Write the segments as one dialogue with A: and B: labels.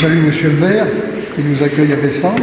A: salue Monsieur le maire qui nous accueille à Bessan,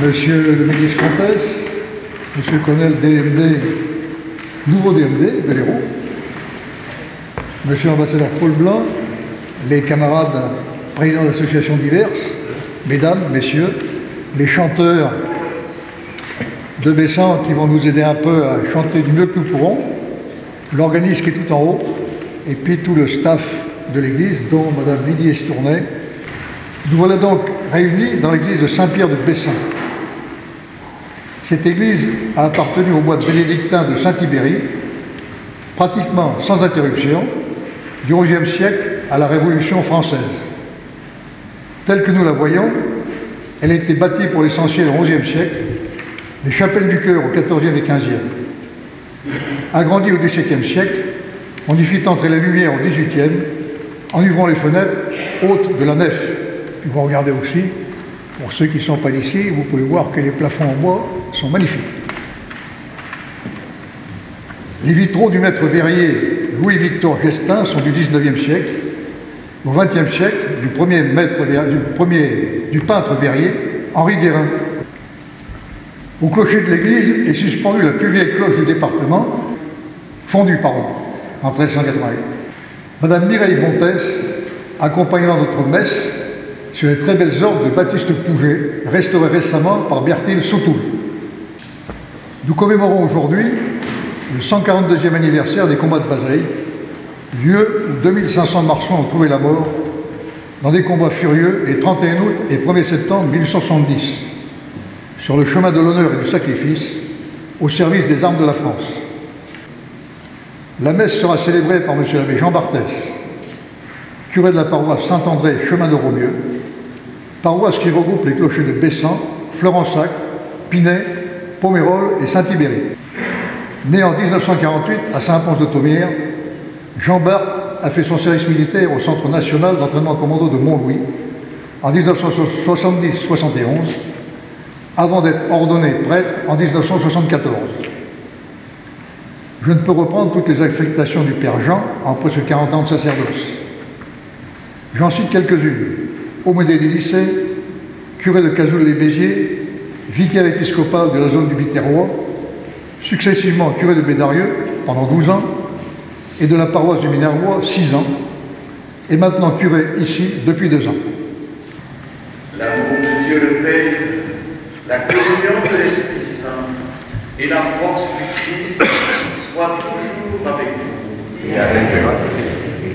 A: Monsieur le ministre Fontes, Monsieur le colonel DMD, nouveau DMD de l'Hérault, Monsieur l'ambassadeur Paul Blanc, les camarades présidents d'associations diverses, mesdames, messieurs, les chanteurs de Bessan qui vont nous aider un peu à chanter du mieux que nous pourrons, l'organisme qui est tout en haut, et puis tout le staff de l'église, dont Madame Lydie Estournay. Nous voilà donc réunis dans l'église de Saint-Pierre de Bessan. Cette église a appartenu au moine bénédictin de Saint-Ibéry, pratiquement sans interruption, du XIe siècle à la Révolution française. Telle que nous la voyons, elle a été bâtie pour l'essentiel au XIe siècle, les chapelles du chœur au XIVe et XVe. Agrandie au XVIIe siècle, on y fit entrer la lumière au XVIIIe, en ouvrant les fenêtres hautes de la nef. Puis vous regardez aussi, pour ceux qui ne sont pas d'ici, vous pouvez voir que les plafonds en bois sont magnifiques. Les vitraux du maître verrier Louis-Victor Gestin sont du XIXe siècle. Au XXe siècle, du peintre verrier Henri Guérin. Au clocher de l'église est suspendue la plus vieille cloche du département, fondue en 1388. Madame Mireille Montes accompagnera notre messe sur les très belles ordres de Baptiste Pouget, restaurées récemment par Bertil Sautoul. Nous commémorons aujourd'hui le 142e anniversaire des combats de Bazeilles, lieu où 2500 marsouins ont trouvé la mort dans des combats furieux les 31 août et 1er septembre 1870, sur le chemin de l'honneur et du sacrifice, au service des armes de la France. La messe sera célébrée par M. l'abbé Jean Barthès, curé de la paroisse Saint-André, chemin de Romieux, paroisse qui regroupe les clochers de Bessan, Florensac, Pinay, Pomerol et Saint-Ibéry. Né en 1948 à Saint-Pons-de-Thomières, Jean Barthes a fait son service militaire au Centre national d'entraînement commando de Montlouis en 1970-71, avant d'être ordonné prêtre en 1974. Je ne peux reprendre toutes les affectations du Père Jean en presque 40 ans de sacerdoce. J'en cite quelques-unes. Aumônier des lycées, curé de Cazoul-les-Béziers, vicaire épiscopal de la zone du Biterrois, successivement curé de Bédarieux pendant 12 ans, et de la paroisse du Minervois 6 ans, et maintenant curé ici depuis 2 ans.
B: L'amour de Dieu le Père, la communion de l'Esprit Saint et la force du Christ soient toujours avec vous et avec votre esprit,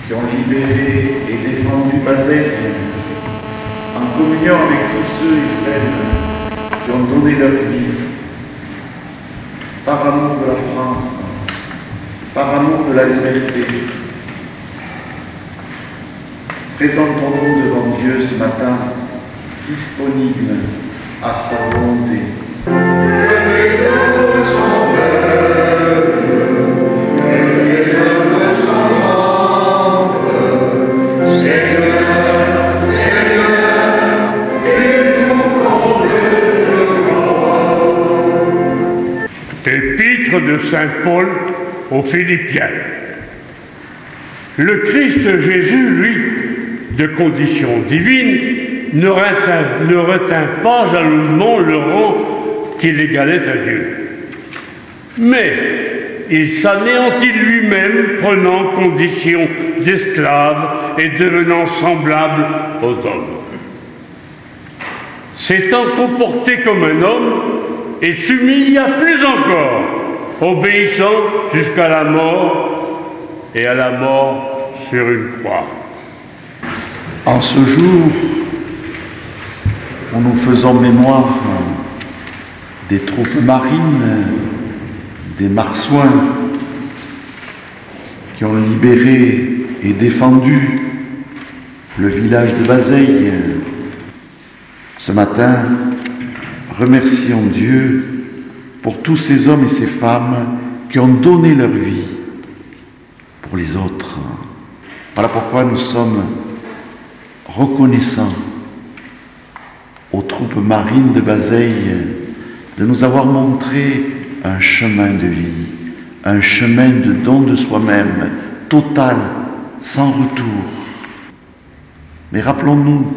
B: qui ont libéré et défendu Bazeilles, en communion avec tous ceux et celles qui ont donné leur vie, par amour de la France, par amour de la liberté. Présentons-nous devant Dieu ce matin, disponibles à sa volonté.
C: Épître de Saint Paul aux Philippiens. Le Christ Jésus, lui, de condition divine, ne retint pas jalousement le rang qu'il égalait à Dieu. Mais il s'anéantit lui-même, prenant condition d'esclave et devenant semblable aux hommes. S'étant comporté comme un homme, et s'humilia plus encore, obéissant jusqu'à la mort, et à la mort sur une croix.
B: En ce jour où nous faisons mémoire des troupes marines, des marsouins qui ont libéré et défendu le village de Bazeilles, ce matin, remercions Dieu pour tous ces hommes et ces femmes qui ont donné leur vie pour les autres. Voilà pourquoi nous sommes reconnaissants aux troupes marines de Bazeilles de nous avoir montré un chemin de vie, un chemin de don de soi-même, total, sans retour.
D: Mais rappelons-nous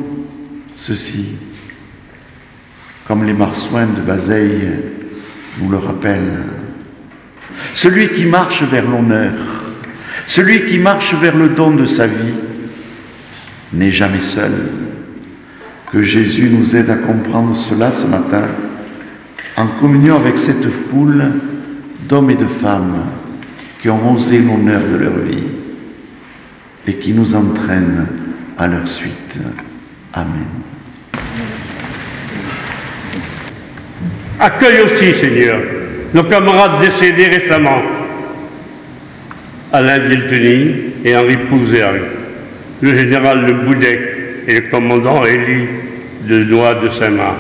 D: ceci, comme les marsouins de Bazeille nous le rappellent. Celui qui marche vers l'honneur, celui qui marche vers le don de sa vie, n'est jamais seul. Que Jésus nous aide à comprendre cela ce matin, en communion avec cette foule d'hommes et de femmes qui ont osé l'honneur de leur vie et qui nous entraînent à leur suite. Amen.
C: Accueille aussi, Seigneur, nos camarades décédés récemment, Alain Vielteny et Henri Pouzergue, le général Le Boudec et le commandant Élie de Noix de Saint-Marc,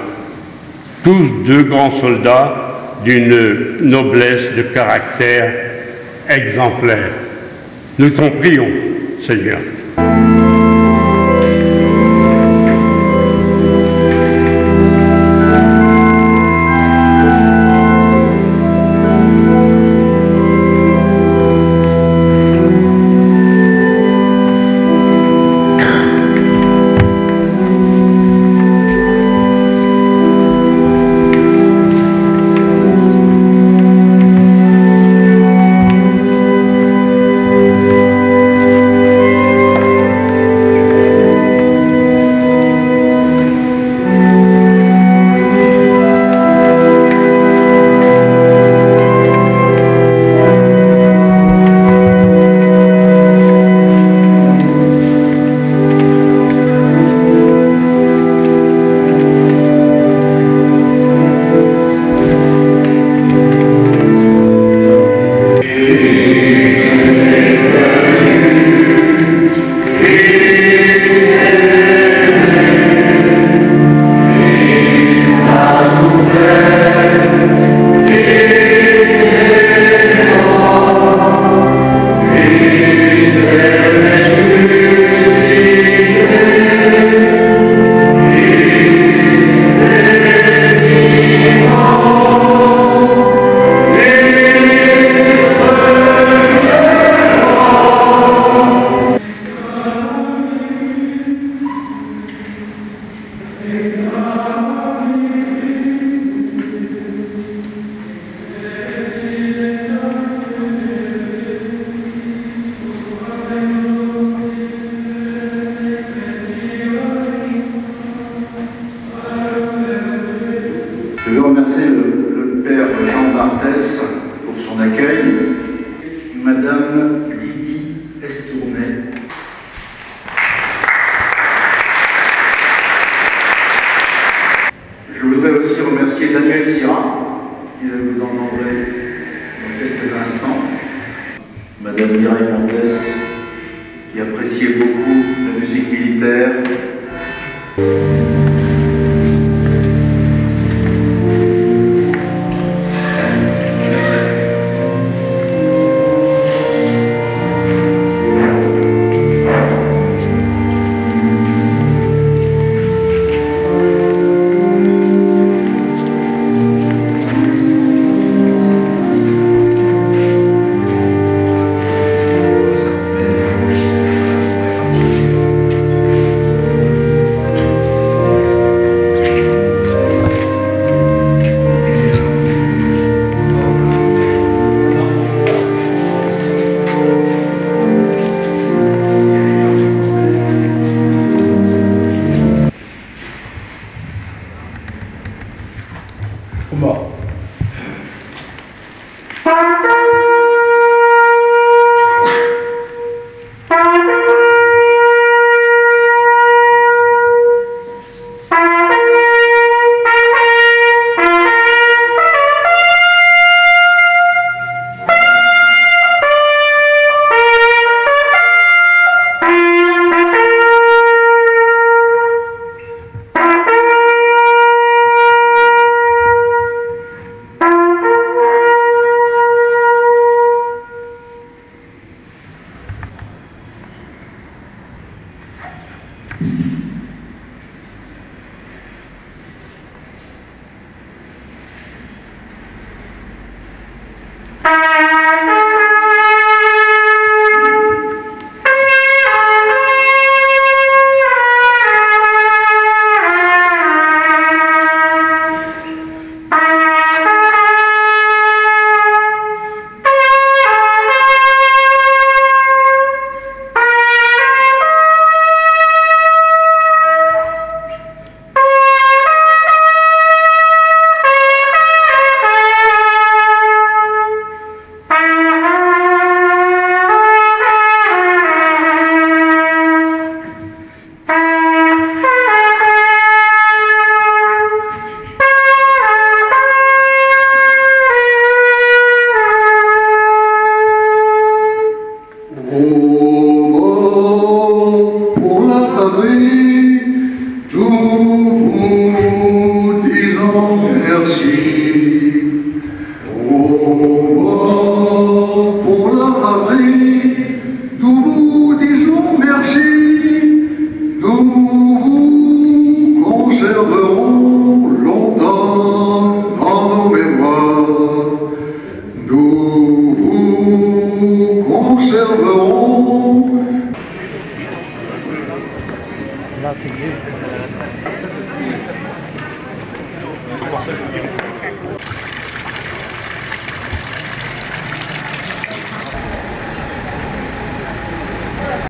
C: tous deux grands soldats d'une noblesse de caractère exemplaire. Nous t'en prions, Seigneur.
E: Je veux remercier le père Jean Barthès pour son accueil, madame Lydie Estournet. Je voudrais aussi remercier Daniel Syrah, qui va vous entendrez dans quelques instants, madame Mireille Montes, qui appréciait beaucoup la musique militaire.
A: Au mort pour la patrie, nous vous disons merci. Au mort pour la patrie, nous vous disons merci. Nous vous conserverons longtemps dans nos mémoires. Nous vous conserverons.